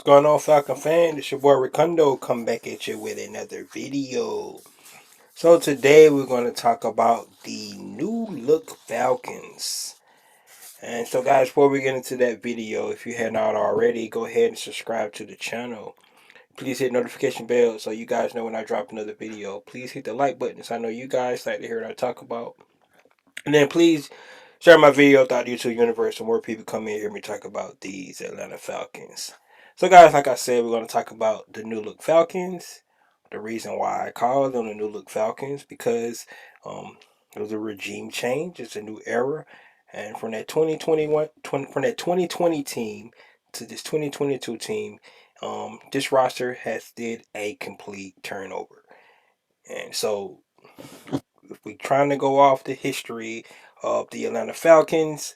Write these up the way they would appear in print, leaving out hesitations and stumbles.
Going on, Falcon fan? It's your boy Ricondo come back at you with another video. So today we're going to talk about the new look Falcons. And so guys, before we get into that video, if you have not already, go ahead and subscribe to the channel. Please hit notification bell so you guys know when I drop another video. Please hit the like button so I know you guys like to hear what I talk about. And then please share my video throughout the YouTube universe so more people come in and hear me talk about these Atlanta Falcons. So guys, like I said, we're going to talk about the new look Falcons. The reason why I call them the new look Falcons because it was a regime change. It's a new era. And from that 2020 team to this 2022 team, this roster has did a complete turnover. And so if we're trying to go off the history of the Atlanta Falcons,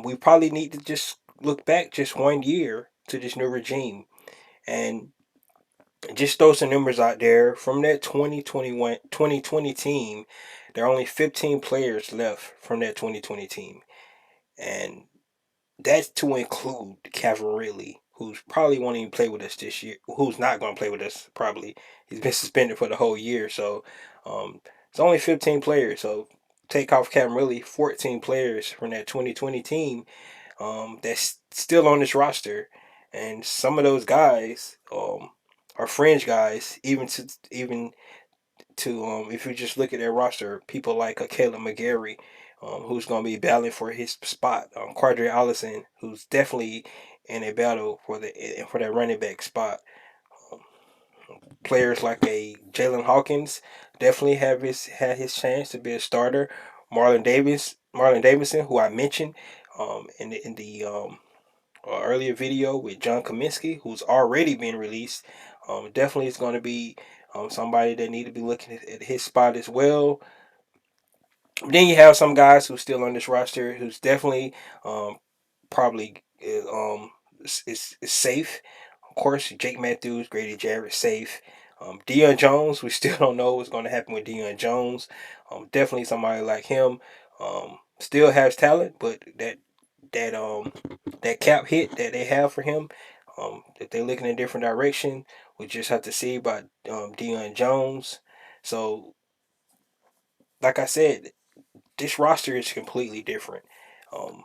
we probably need to just look back just 1 year to this new regime and just throw some numbers out there. From that 2020 team, there are only 15 players left from that 2020 team. And that's to include Cavalry, who's probably won't even play with us this year, who's not going to play with us probably. He's been suspended for the whole year, so it's only 15 players. So take off Cavalry, 14 players from that 2020 team that's still on this roster, and some of those guys are fringe guys. Even to if you just look at their roster, people like Caleb McGarry, who's going to be battling for his spot. Quadri Allison, who's definitely in a battle for that running back spot. Um, Players like a Jalen Hawkins definitely had his chance to be a starter. Marlon Davidson, who I mentioned in the earlier video with John Kaminsky, who's already been released, definitely is going to be somebody that need to be looking at his spot as well. Then you have some guys who's still on this roster who's definitely probably is safe. Of course, Jake Matthews, Grady Jarrett, safe. Deion Jones, we still don't know what's going to happen with Deion Jones. Definitely somebody like him. Still has talent, but that that cap hit that they have for him, if they're looking in a different direction, we just have to see about Deion Jones. So, like I said, this roster is completely different. Um,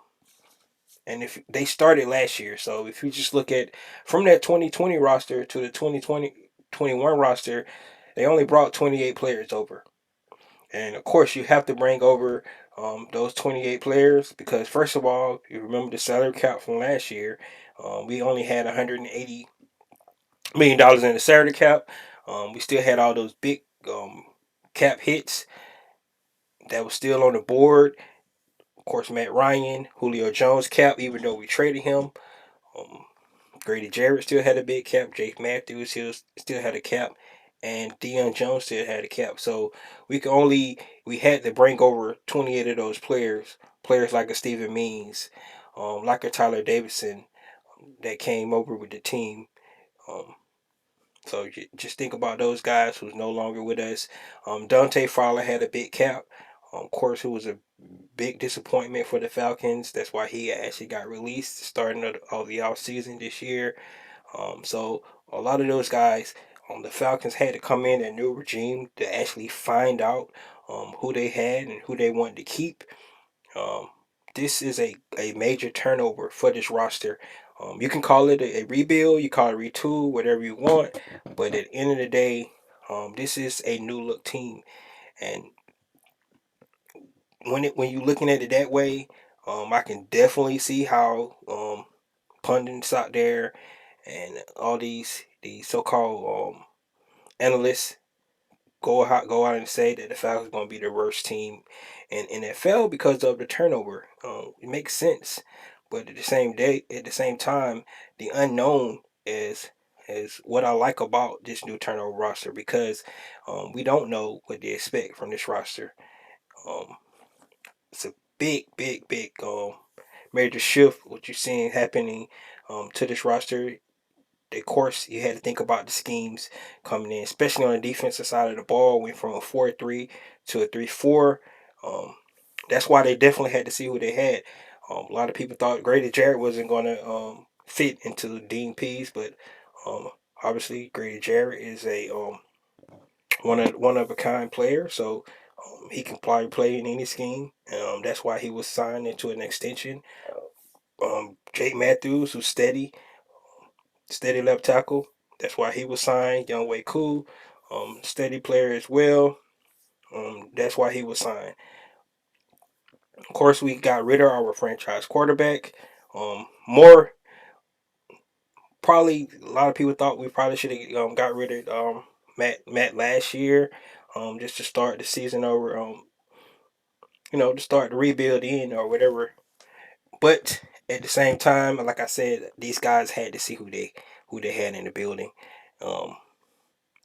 and if they started last year, so if you just look at from that 2020 roster to the 2021 roster, they only brought 28 players over. And of course, you have to bring over those 28 players because, first of all, you remember the salary cap from last year. We only had $180 million in the salary cap. We still had all those big cap hits that was still on the board. Of course, Matt Ryan, Julio Jones cap, even though we traded him. Um, Grady Jarrett still had a big cap. Jake Matthews still had a cap. And Deion Jones still had a cap. So we had to bring over 28 of those players. Players like a Steven Means, like a Tyler Davidson that came over with the team. Um, so just think about those guys who's no longer with us. Dante Fowler had a big cap. Of course, who was a big disappointment for the Falcons. That's why he actually got released starting of the off season this year. So a lot of those guys, the Falcons had to come in a new regime to actually find out who they had and who they wanted to keep. Um, this is a major turnover for this roster. You can call it a rebuild, you call it retool, whatever you want, but at the end of the day, this is a new look team, and when you're looking at it that way, I can definitely see how pundits out there and all these so-called analysts go out and say that the Falcons are going to be the worst team in NFL because of the turnover. It makes sense, but at the same time, the unknown is what I like about this new turnover roster because we don't know what they expect from this roster. Um, it's a big major shift. What you're seeing happening to this roster. Of course, you had to think about the schemes coming in, especially on the defensive side of the ball. Went from a 4-3 to a 3-4. Um, that's why they definitely had to see who they had. A lot of people thought Grady Jarrett wasn't going to fit into Dean Pease, but obviously Grady Jarrett is a one of a kind player, so he can probably play in any scheme. That's why he was signed into an extension. Jake Matthews, who's steady left tackle. That's why he was signed. Young Way Cool, steady player as well. That's why he was signed. Of course, we got rid of our franchise quarterback. More probably a lot of people thought we probably should have got rid of Matt last year, just to start the season over. To start the rebuild in or whatever. But at the same time, like I said, these guys had to see who they had in the building. Um,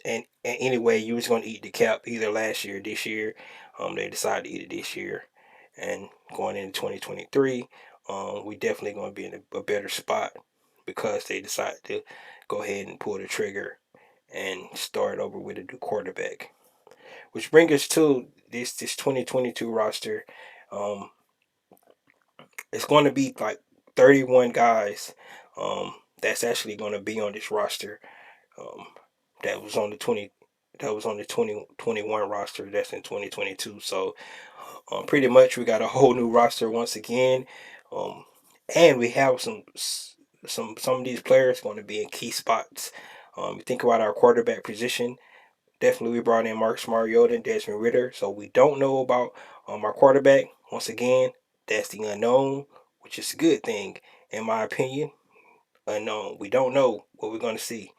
and anyway, you was going to eat the cap either last year or this year. They decided to eat it this year, and going into 2023, we definitely going to be in a better spot because they decided to go ahead and pull the trigger and start over with a new quarterback. Which brings us to this 2022 roster. Um, it's going to be like 31 guys. That's actually going to be on this roster. Um, that was on the 2021 roster. That's in 2022. So pretty much we got a whole new roster once again. Um, and we have some of these players going to be in key spots. You think about our quarterback position. Definitely, we brought in Marcus Mariota and Desmond Ritter. So we don't know about our quarterback. Once again, that's the unknown, which is a good thing, in my opinion. Unknown. We don't know what we're going to see.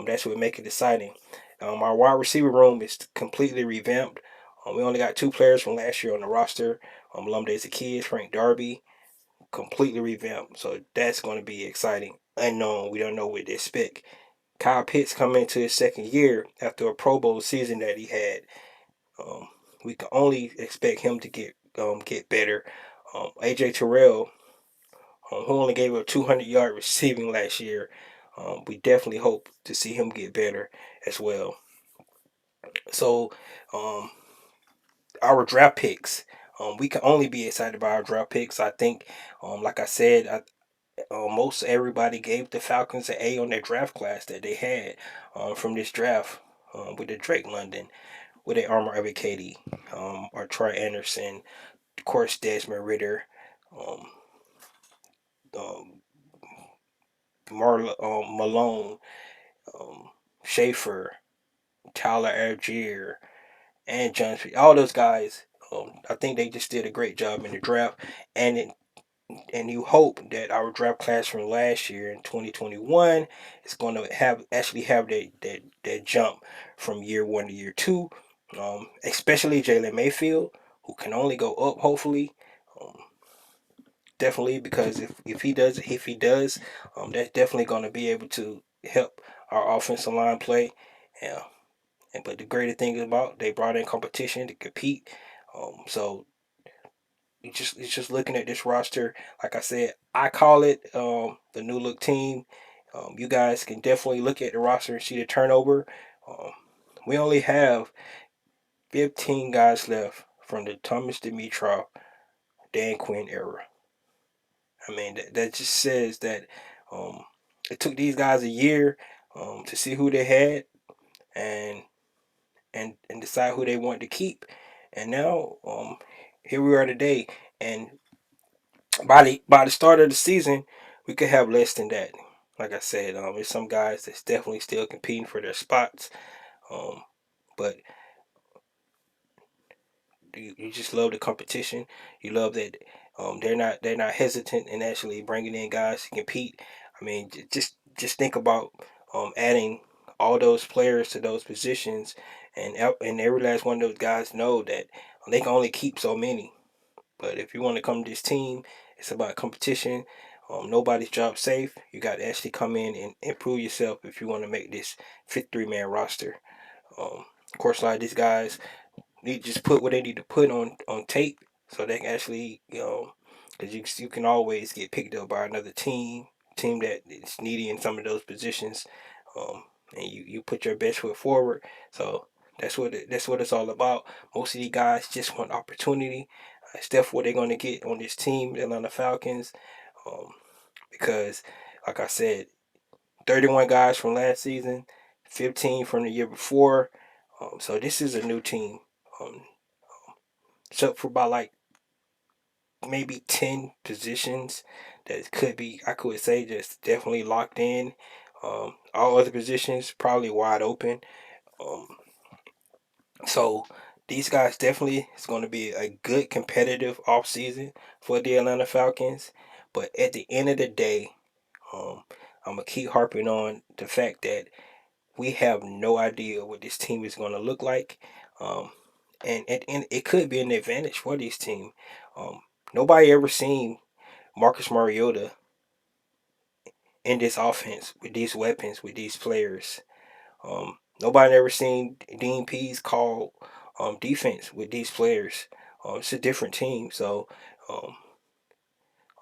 That's what make it exciting. Our wide receiver room is completely revamped. We only got two players from last year on the roster. Lum Days of Kids, Frank Darby, completely revamped. So that's going to be exciting. Unknown. We don't know what to expect. Kyle Pitts coming into his second year after a Pro Bowl season that he had. Um, we can only expect him to get better. AJ Terrell, who only gave up 200-yard receiving last year, we definitely hope to see him get better as well. So, our draft picks, we can only be excited about our draft picks. I think, like I said, most everybody gave the Falcons an A on their draft class that they had from this draft with the Drake London, with the Armor of Katie, or Troy Anderson, of course Desmond Ritter, um, um, Malone, um, Schaefer, Tyler Algier, and John. All those guys, I think they just did a great job in the draft, and and you hope that our draft class from last year in 2021 is going to have that jump from year one to year two, especially Jalen Mayfield, who can only go up hopefully. Um, Definitely, because if he does, that's definitely going to be able to help our offensive line play. Yeah, but the greater thing about, they brought in competition to compete. So it's just looking at this roster. Like I said, I call it the new look team. You guys can definitely look at the roster and see the turnover. Um, we only have 15 guys left from the Thomas Dimitrov, Dan Quinn era. I mean, that just says that um, it took these guys a year to see who they had and and decide who they wanted to keep. And now here we are today. And by the start of the season, we could have less than that. Like I said, there's some guys that's definitely still competing for their spots. Um, but you just love the competition. You love that they're not hesitant in actually bringing in guys to compete. I mean, just think about adding all those players to those positions, and every last one of those guys know that they can only keep so many. But if you want to come to this team, it's about competition. Nobody's job safe. You got to actually come in and improve yourself if you want to make this 53-man roster. Of course, a lot of these guys need to just put what they need to put on tape so they can actually, because you can always get picked up by another team that is needy in some of those positions, um, and you put your best foot forward. So that's what it's all about. Most of these guys just want opportunity. That's definitely what they're going to get on this team, the Atlanta Falcons, um, because Like I said, 31 guys from last season, 15 from the year before. So this is a new team. Um, except for about like maybe 10 positions that could be, I could say, just definitely locked in. All other positions probably wide open. Um, so these guys definitely is going to be a good competitive offseason for the Atlanta Falcons. But at the end of the day, I'm going to keep harping on the fact that we have no idea what this team is going to look like. Um, and it could be an advantage for this team. Um, Nobody ever seen Marcus Mariota in this offense with these weapons, with these players. Nobody ever seen Dean Pease call defense with these players. It's a different team, so um,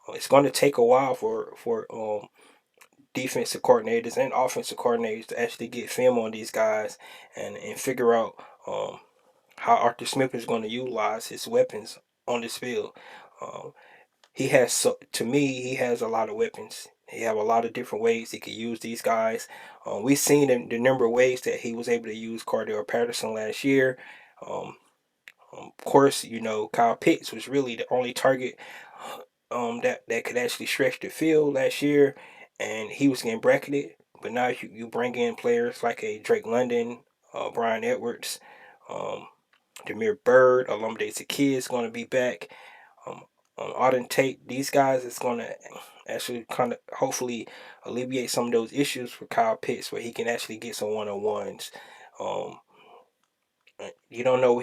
it's going to take a while for defensive coordinators and offensive coordinators to actually get film on these guys and figure out how Arthur Smith is going to utilize his weapons on this field. Um, he has, so to me, he has a lot of weapons. He have a lot of different ways he could use these guys. We've seen the number of ways that he was able to use Cordell Patterson last year. Um, of course, you know, Kyle Pitts was really the only target that could actually stretch the field last year, and he was getting bracketed. But now you bring in players like a Drake London, Brian Edwards, um, Demir Bird, Olumide Saki is going to be back. Um, Auden Tate, these guys is going to actually kind of hopefully alleviate some of those issues for Kyle Pitts, where he can actually get some one-on-ones. Um, you don't know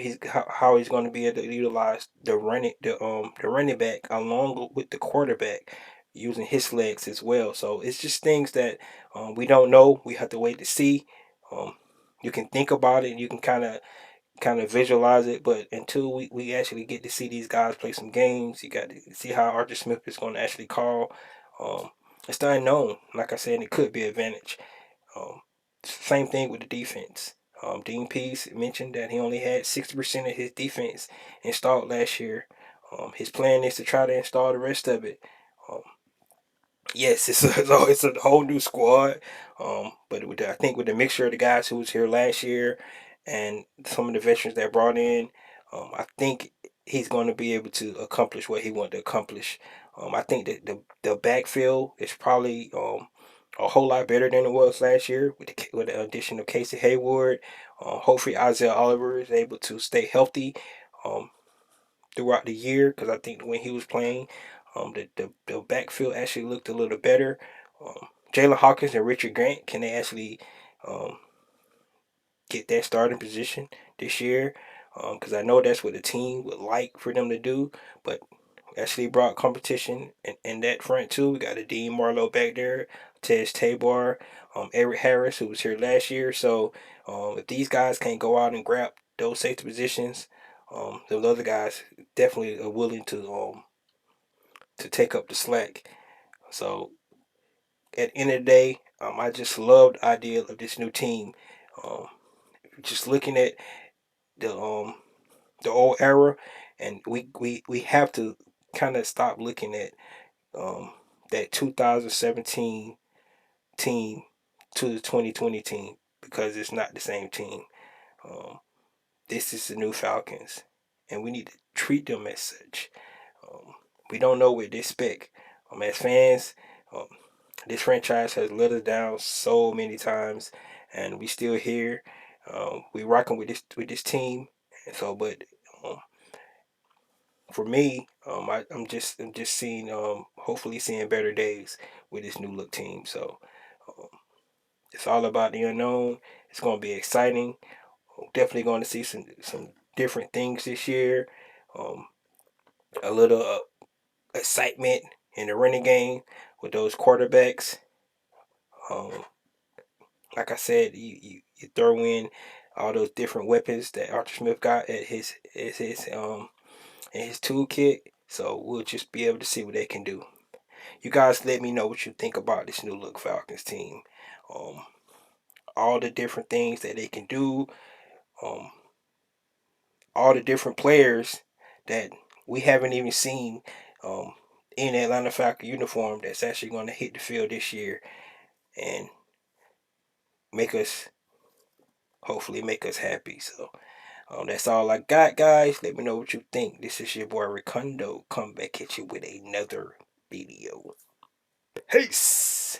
how he's going to be able to utilize the running back along with the quarterback using his legs as well. So it's just things that we don't know. We have to wait to see. Um, you can think about it. You can kind of visualize it, but until we actually get to see these guys play some games, you got to see how Arthur Smith is going to actually call. Um, it's the unknown. Like I said, it could be an advantage. Um, Same thing with the defense. Dean Pease mentioned that he only had 60% of his defense installed last year. His plan is to try to install the rest of it. Um, yes, it's a whole new squad. But I think with the mixture of the guys who was here last year and some of the veterans that brought in, I think he's going to be able to accomplish what he wanted to accomplish. I think that the backfield is probably a whole lot better than it was last year with the addition of Casey Hayward. Hopefully Isaiah Oliver is able to stay healthy. Um, Throughout the year, because I think when he was playing, the backfield actually looked a little better. Jalen Hawkins and Richard Grant, can they actually um, get that starting position this year? Because I know that's what the team would like for them to do, but actually brought competition in that front too. We got a Dean Marlowe back there, Tej Tabor, Eric Harris, who was here last year. So if these guys can't go out and grab those safety positions, those other guys definitely are willing to take up the slack. So at the end of the day, I just love the idea of this new team. Um, just looking at the um, the old era, and we have to kind of stop looking at um, that 2017 team to the 2020 team, because it's not the same team. Um, this is the new Falcons, and we need to treat them as such. Um, we don't know what to expect. As fans, um, this franchise has let us down so many times, and we still here. We rocking with this team, and so but um, for me, I'm just seeing hopefully seeing better days with this new look team. So um, it's all about the unknown. It's going to be exciting. Definitely going to see some different things this year. Um, a little excitement in the running game with those quarterbacks. Um, like I said, you throw in all those different weapons that Arthur Smith got at his in his toolkit. So we'll just be able to see what they can do. You guys let me know what you think about this new look Falcons team. Um, all the different things that they can do. Um, all the different players that we haven't even seen. Um, in Atlanta Falcon uniform that's actually going to hit the field this year and make us, hopefully make us happy. So that's all I got, guys. Let me know what you think. This is your boy Ricondo. Come back at you with another video. Peace.